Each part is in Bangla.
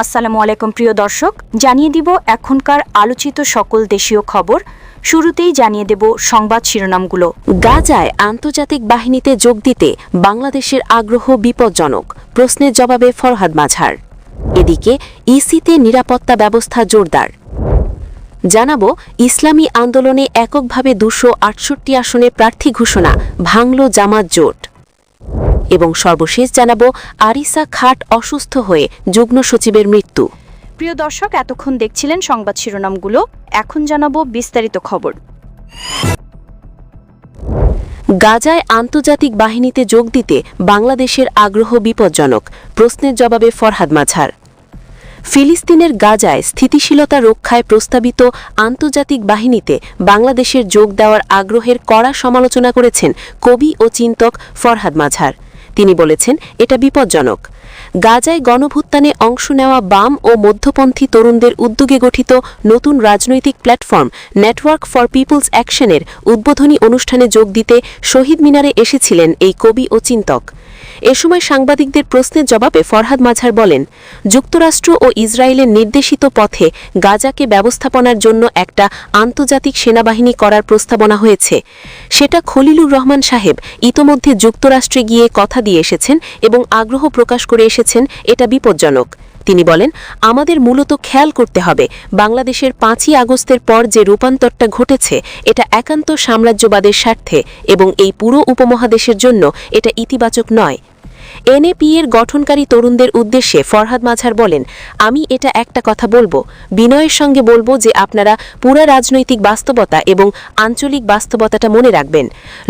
আসসালামু আলাইকুম প্রিয় দর্শক, জানিয়ে দিব এখনকার আলোচিত সকল দেশীয় খবর। শুরুতেই জানিয়ে দেব সংবাদ শিরোনামগুলো। গাজায় আন্তর্জাতিক বাহিনীতে যোগ দিতে বাংলাদেশের আগ্রহ বিপজ্জনক, প্রশ্নের জবাবে ফরহাদ মাঝার। এদিকে ইসিতে নিরাপত্তা ব্যবস্থা জোরদার। জানাবো ইসলামী আন্দোলনে এককভাবে 268 আসনে প্রার্থী ঘোষণা, ভাঙল জামাত জোট। এবং সর্বশেষ জানাবো আরিসা খাট অসুস্থ হয়ে যুগ্ম সচিবের মৃত্যু। প্রিয় দর্শক, এতক্ষণ দেখছিলেন সংবাদ শিরোনামগুলো, এখন জানাবো বিস্তারিত খবর। গাজায় আন্তর্জাতিক বাহিনীতে যোগ দিতে বাংলাদেশের আগ্রহ বিপজ্জনক, প্রশ্নের জবাবে ফরহাদ মাঝার। ফিলিস্তিনের গাজায় স্থিতিশীলতা রক্ষায় প্রস্তাবিত আন্তর্জাতিক বাহিনীতে বাংলাদেশের যোগ দেওয়ার আগ্রহের কড়া সমালোচনা করেছেন কবি ও চিন্তক ফরহাদ মাঝার। তিনি বলেছেন, এটা বিপজ্জনক। গাজায় গণভুত্থানে অংশ নেওয়া বাম ও মধ্যপন্থী তরুণদের উদ্যোগে গঠিত নতুন রাজনৈতিক প্ল্যাটফর্ম নেটওয়ার্ক ফর পিপলস অ্যাকশনের উদ্বোধনী অনুষ্ঠানে যোগ দিতে শহীদ মিনারে এসেছিলেন এই কবি ও চিন্তক। এ সময় সাংবাদিকদের প্রশ্নের জবাবে ফরহাদ মাঝার বলেন, যুক্তরাষ্ট্র ও ইসরায়েলের নির্দেশিত পথে গাজাকে ব্যবস্থাপনার জন্য একটা আন্তর্জাতিক সেনাবাহিনী করার প্রস্তাবনা হয়েছে। সেটা খলিলুর রহমান সাহেব ইতোমধ্যে যুক্তরাষ্ট্রে গিয়ে কথা দিয়ে এসেছেন এবং আগ্রহ প্রকাশ করে এসেছেন। এটা বিপজ্জনক। তিনি বলেন, আমাদের মূলত খেয়াল করতে হবে বাংলাদেশের 5ই আগস্টের পর যে রূপান্তরটা ঘটেছে এটা একান্ত সাম্রাজ্যবাদের স্বার্থে এবং এই পুরো উপমহাদেশের জন্য এটা ইতিবাচক নয়। এনএপি এর গঠনকারী তরুণদের উদ্দেশ্যে ফরহাদ মাঝার বলেন, আমি এটা একটা কথা বলবো, বিনয়ের সঙ্গে বলবো যে আপনারা পুরা রাজনৈতিক বাস্তবতা এবং আঞ্চলিক বাস্তবতাটা মনে রাখবেন।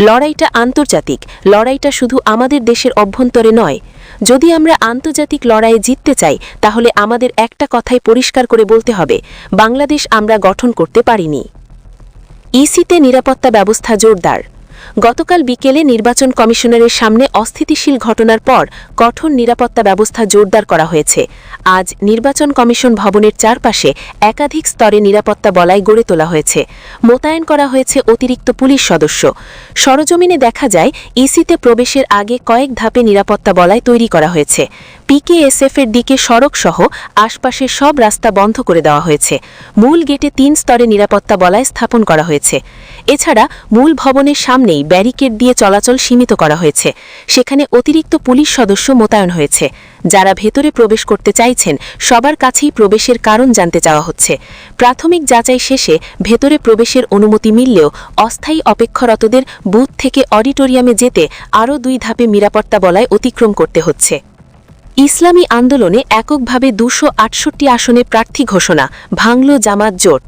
লড়াইটা আন্তর্জাতিক, লড়াইটা শুধু আমাদের দেশের অভ্যন্তরে নয়। যদি আমরা আন্তর্জাতিক লড়াইয়ে জিততে চাই তাহলে আমাদের একটা কথাই পরিষ্কার করে বলতে হবে, বাংলাদেশ আমরা গঠন করতে পারিনি। ইসিতে নিরাপত্তা ব্যবস্থা জোরদার। গতকাল বিকেলে নির্বাচন কমিশনারের সামনে অস্থিতিশীল ঘটনার পর কঠোর নিরাপত্তা ব্যবস্থা জোরদার করা হয়েছে। আজ নির্বাচন কমিশন ভবনের চারপাশে একাধিক স্তরে নিরাপত্তা বলয় গড়ে তোলা হয়েছে। মোতায়েন করা হয়েছে অতিরিক্ত পুলিশ সদস্য। সরজমিনে দেখা যায় ইসিতে প্রবেশের আগে কয়েক ধাপে নিরাপত্তা বলয় তৈরি করা হয়েছে। পিকেএসএফ এর দিকে সড়ক সহ আশপাশের সব রাস্তা বন্ধ করে দেওয়া হয়েছে। মূল গেটে 3 স্তরে নিরাপত্তা বলয় স্থাপন করা হয়েছে। এছাড়া মূল ভবনের সামনেই ব্যারিকেড দিয়ে চলাচল সীমিত করা হয়েছে। সেখানে অতিরিক্ত পুলিশ সদস্য মোতায়েন হয়েছে। যারা ভেতরে প্রবেশ করতে চাইছেন সবার কাছেই প্রবেশের কারণ জানতে চাওয়া হচ্ছে। প্রাথমিক যাচাই শেষে ভেতরে প্রবেশের অনুমতি মিললেও অস্থায়ী অপেক্ষারতদের বুথ থেকে অডিটোরিয়ামে যেতে আরও 2 ধাপে নিরাপত্তা বলয় অতিক্রম করতে হচ্ছে। ইসলামী আন্দোলনে এককভাবে 268 আসনে প্রার্থী ঘোষণা, ভাঙল জামাত জোট।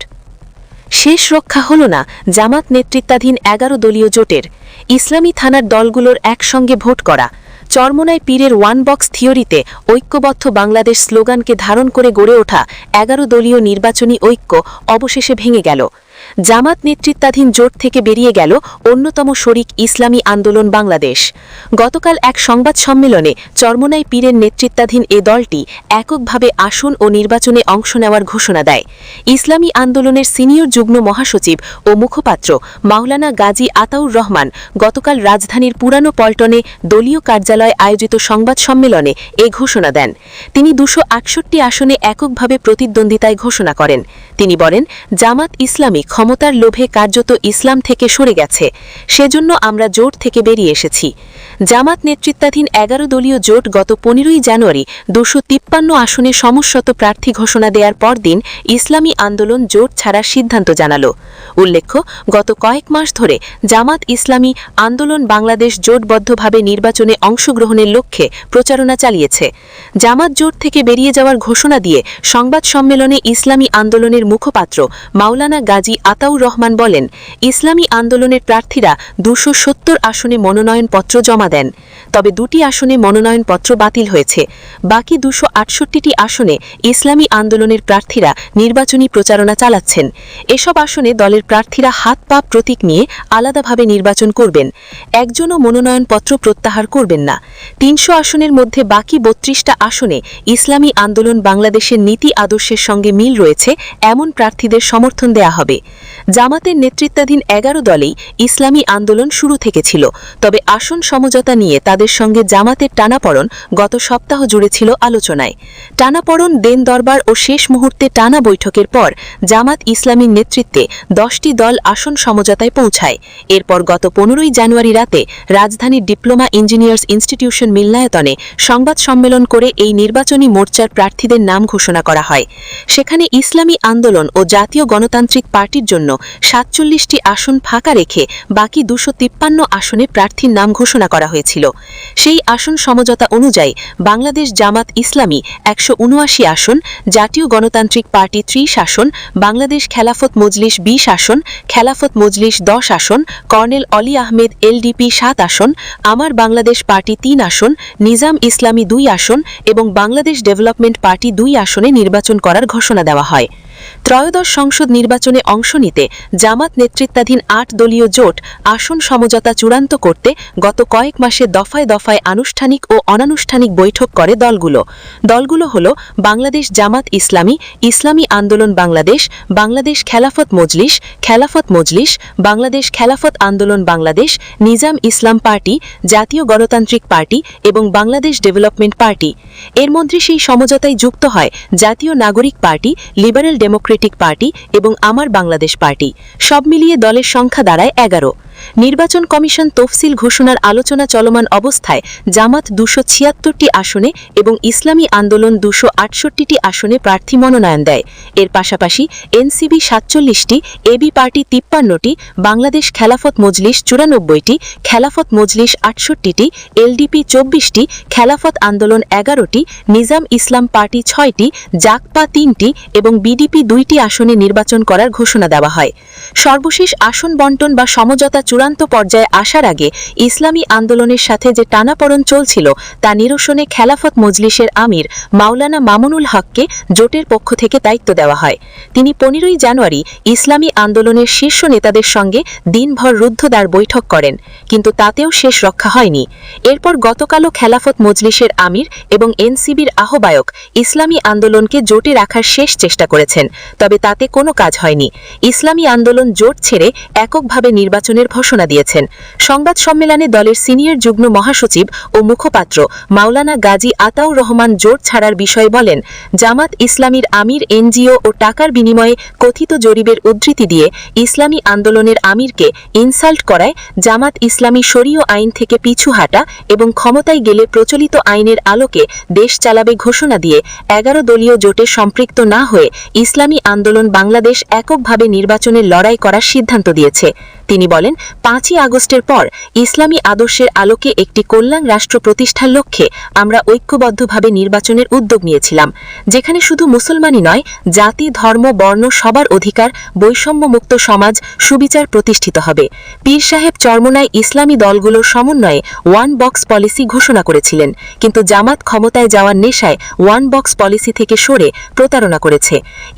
শেষ রক্ষা হল না জামাত নেতৃত্বাধীন 11 দলীয় জোটের। ইসলামী থানার দলগুলোর একসঙ্গে ভোট করা, চরমোনাই পীরের ওয়ান বক্স থিওরিতে ঐক্যবদ্ধ বাংলাদেশ স্লোগানকে ধারণ করে গড়ে ওঠা 11 দলীয় নির্বাচনী ঐক্য অবশেষে ভেঙে গেল। জামাত নেতৃত্বাধীন জোট থেকে বেরিয়ে গেল অন্যতম শরিক ইসলামী আন্দোলন বাংলাদেশ। গতকাল এক সংবাদ সম্মেলনে চরমোনাই পীরের নেতৃত্বাধীন এ দলটি এককভাবে আসন ও নির্বাচনে অংশ নেওয়ার ঘোষণা দেয়। ইসলামী আন্দোলনের সিনিয়র যুগ্ম মহাসচিব ও মুখপাত্র মাওলানা গাজী আতাউর রহমান গতকাল রাজধানীর পুরানো পল্টনে দলীয় কার্যালয়ে আয়োজিত সংবাদ সম্মেলনে এ ঘোষণা দেন। তিনি 268 আসনে এককভাবে প্রতিদ্বন্দ্বিতায় ঘোষণা করেন। তিনি বলেন, জামাত ইসলামী ক্ষমতার লোভে কার্যত ইসলাম থেকে সরে গেছে, সেজন্য আমরা জোট থেকে বেরিয়ে এসেছি। জামাত নেতৃত্বাধীন 11 দলীয় জোট গত 15ই জানুয়ারি 253 আসনে সমস্যত প্রার্থী ঘোষণা দেওয়ার পরদিন ইসলামী আন্দোলন জোট ছাড়ার সিদ্ধান্ত জানাল। উল্লেখ্য, গত কয়েক মাস ধরে জামাত ইসলামী আন্দোলন বাংলাদেশ জোটবদ্ধভাবে নির্বাচনে অংশগ্রহণের লক্ষ্যে প্রচারণা চালিয়েছে। জামাত জোট থেকে বেরিয়ে যাওয়ার ঘোষণা দিয়ে সংবাদ সম্মেলনে ইসলামী আন্দোলনের মুখপাত্র মাওলানা গাজী আতাউর রহমান বলেন, ইসলামী আন্দোলনের প্রার্থীরা 270 আসনে মনোনয়নপত্র জমা দেন। তবে 2টি আসনে মনোনয়নপত্র বাতিল হয়েছে। বাকি 268টি আসনে ইসলামী আন্দোলনের প্রার্থীরা নির্বাচনী প্রচারণা চালাচ্ছেন। এসব আসনে দলের প্রার্থীরা হাত পা প্রতীক নিয়ে আলাদাভাবে নির্বাচন করবেন। একজনও মনোনয়নপত্র প্রত্যাহার করবেন না। 300 আসনের মধ্যে বাকি 32টা আসনে ইসলামী আন্দোলন বাংলাদেশের নীতি আদর্শের সঙ্গে মিল রয়েছে এমন প্রার্থীদের সমর্থন দেয়া হবে। জামাতের নেতৃত্বাধীন ১১ দলেই ইসলামী আন্দোলন শুরু থেকে ছিল, তবে আসন সমঝোতা নিয়ে তাদের সঙ্গে জামাতের টানাপড়ন গত সপ্তাহ জুড়ে ছিল আলোচনায়। টানাপড়ন, দেন দরবার ও শেষ মুহূর্তে টানা বৈঠকের পর জামাত ইসলামীর নেতৃত্বে 10টি দল আসন সমঝোতায় পৌঁছায়। এরপর গত 15ই জানুয়ারি রাতে রাজধানীর ডিপ্লোমা ইঞ্জিনিয়ার্স ইনস্টিটিউশন মিলনায়তনে সংবাদ সম্মেলন করে এই নির্বাচনী মোর্চার প্রার্থীদের নাম ঘোষণা করা হয়। সেখানে ইসলামী আন্দোলন ও জাতীয় গণতান্ত্রিক পার্টির জন্য 47টি আসন ফাঁকা রেখে বাকি 253 আসনে প্রার্থীর নাম ঘোষণা করা হয়েছিল। সেই আসন সমঝোতা অনুযায়ী বাংলাদেশ জামাত ইসলামী 179 আসন, জাতীয় গণতান্ত্রিক পার্টি 30 আসন, বাংলাদেশ খেলাফত মজলিস 20 আসন, খেলাফত মজলিস 10 আসন, কর্নেল অলি আহমেদ এলডিপি 7 আসন, আমার বাংলাদেশ পার্টি 3 আসন, নিজাম ইসলামী 2 আসন এবং বাংলাদেশ ডেভেলপমেন্ট পার্টি 2 আসনে নির্বাচন করার ঘোষণা দেওয়া হয়। ত্রয়োদশ সংসদ নির্বাচনে অংশ নিতে জামাত নেতৃত্বাধীন 8 দলীয় জোট আসন সমঝোতা চূড়ান্ত করতে গত কয়েক মাসে দফায় দফায় আনুষ্ঠানিক ও অনানুষ্ঠানিক বৈঠক করে দলগুলো হল বাংলাদেশ জামাত ইসলামী, ইসলামী আন্দোলন বাংলাদেশ, বাংলাদেশ খেলাফত মজলিস, বাংলাদেশ খেলাফত আন্দোলন বাংলাদেশ, নিজাম ইসলাম পার্টি, জাতীয় গণতান্ত্রিক পার্টি এবং বাংলাদেশ ডেভেলপমেন্ট পার্টি। এর মধ্যে সেই সমঝোতায় যুক্ত হয় জাতীয় নাগরিক পার্টি, লিবারেল ডেমোক্রেটিক পার্টি এবং আমার বাংলাদেশ পার্টি। সব মিলিয়ে দলের সংখ্যা দাঁড়ায় 11। নির্বাচন কমিশন তফসিল ঘোষণার আলোচনা চলমান অবস্থায় জামাত 276টি আসনে এবং ইসলামী আন্দোলন 268টি আসনে প্রার্থী মনোনয়ন দেয়। এর পাশাপাশি NCB 47টি, AB party 53টি, Bangladesh Khelafat Majlis 94টি, Khelafat Majlis 68টি, LDP 24টি, খেলাফত আন্দোলন 11টি, নিজাম ইসলাম পার্টি 6টি, জাকপা 3টি এবং বিডিপি 2টি আসনে নির্বাচন করার ঘোষণা দেওয়া হয়। সর্বশেষ আসন বন্টন বা সমঝোতা চূড়ান্ত পর্যায়ে আসার আগে ইসলামী আন্দোলনের সাথে যে টানাপড়ন চলছিল তা নিরসনে খেলাফত মজলিসের আমির মাওলানা মামুনুল হককে জোটের পক্ষ থেকে দায়িত্ব দেওয়া হয়। তিনি 15ই জানুয়ারি ইসলামী আন্দোলনের শীর্ষ নেতাদের সঙ্গে দিনভর রুদ্ধদ্বার বৈঠক করেন, কিন্তু তাতেও শেষ রক্ষা হয়নি। এরপর গতকালও খেলাফত মজলিসের আমির এবং এনসিবির আহ্বায়ক ইসলামী আন্দোলনকে জোটে রাখার শেষ চেষ্টা করেছেন, তবে তাতে কোনো কাজ হয়নি। ইসলামী আন্দোলন জোট ছেড়ে এককভাবে নির্বাচনের ঘোষণা দিয়েছেন। সংবাদ সম্মেলনে দলের সিনিয়র যুগ্ম মহাসচিব ও মুখপাত্র মাওলানা গাজী আতাউর রহমান জোট ছাড়ার বিষয়ে বলেন, জামাত ইসলামীর আমির এনজিও ও টাকার বিনিময়ে কথিত জরিপের উদ্ধৃতি দিয়ে ইসলামী আন্দোলনের আমিরকে ইনসাল্ট করায় জামাত ইসলামী শরীয় আইন থেকে পিছু হাঁটা এবং ক্ষমতায় গেলে প্রচলিত আইনের আলোকে দেশ চালাবে ঘোষণা দিয়ে 11 দলীয় জোটে সম্পৃক্ত না হয়ে ইসলামী আন্দোলন বাংলাদেশ এককভাবে নির্বাচনের লড়াই করার সিদ্ধান্ত দিয়েছে। তিনি বলেন, 5ই আগস্টের পর ইসলামী আদর্শের আলোকে একটি কল্যাণ রাষ্ট্র প্রতিষ্ঠার লক্ষ্যে আমরা ঐক্যবদ্ধভাবে নির্বাচনের উদ্যোগ নিয়েছিলাম, যেখানে শুধু মুসলমানই নয়, জাতি, ধর্ম, বর্ণ সবার অধিকার, বৈষম্যমুক্ত সমাজ, সুবিচার প্রতিষ্ঠিত হবে। পীর সাহেব চরমোনাই ইসলামী দলগুলোর সমন্বয়ে ওয়ান বক্স পলিসি ঘোষণা করেছিলেন, কিন্তু জামাত ক্ষমতায় যাওয়ার নেশায় ওয়ান বক্স পলিসি থেকে সরে প্রতারণা করেছে।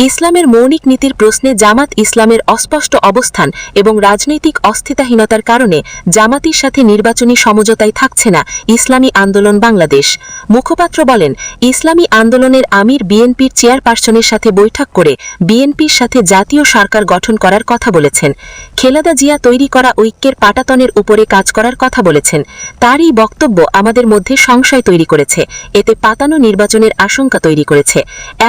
ইসলামের মৌলিক নীতির প্রশ্নে জামাত ইসলামের অস্পষ্ট অবস্থান এবং রাজনৈতিক অস্থিতিহীনতার কারণে জামাতের সাথে নির্বাচনী সমঝোতায় থাকছে না ইসলামী আন্দোলন বাংলাদেশ। মুখপাত্র বলেন, ইসলামী আন্দোলনের আমির বিএনপির চেয়ারপারসনের সাথে বৈঠক করে বিএনপির সাথে জাতীয় সরকার গঠন করার কথা বলেছেন। খালেদা জিয়া তৈরি করা ঐক্যের পাটাতনের উপরে কাজ করার কথা বলেছেন। তার এই বক্তব্য আমাদের মধ্যে সংশয় তৈরি করেছে, এতে পাতানো নির্বাচনের আশঙ্কা তৈরি করেছে।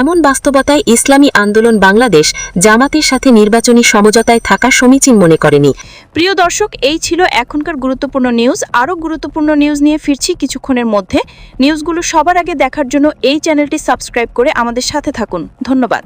এমন বাস্তবতায় ইসলামী আন্দোলন বাংলাদেশ জামাতের সাথে নির্বাচনী সমঝোতায় থাকা সমীচীন মনে করেনি। প্রিয় দর্শক, এই ছিল এখনকার গুরুত্বপূর্ণ নিউজ। আরও গুরুত্বপূর্ণ নিউজ নিয়ে ফিরছি কিছুক্ষণের মধ্যে। নিউজগুলো সবার আগে দেখার জন্য এই চ্যানেলটি সাবস্ক্রাইব করে আমাদের সাথে থাকুন। ধন্যবাদ।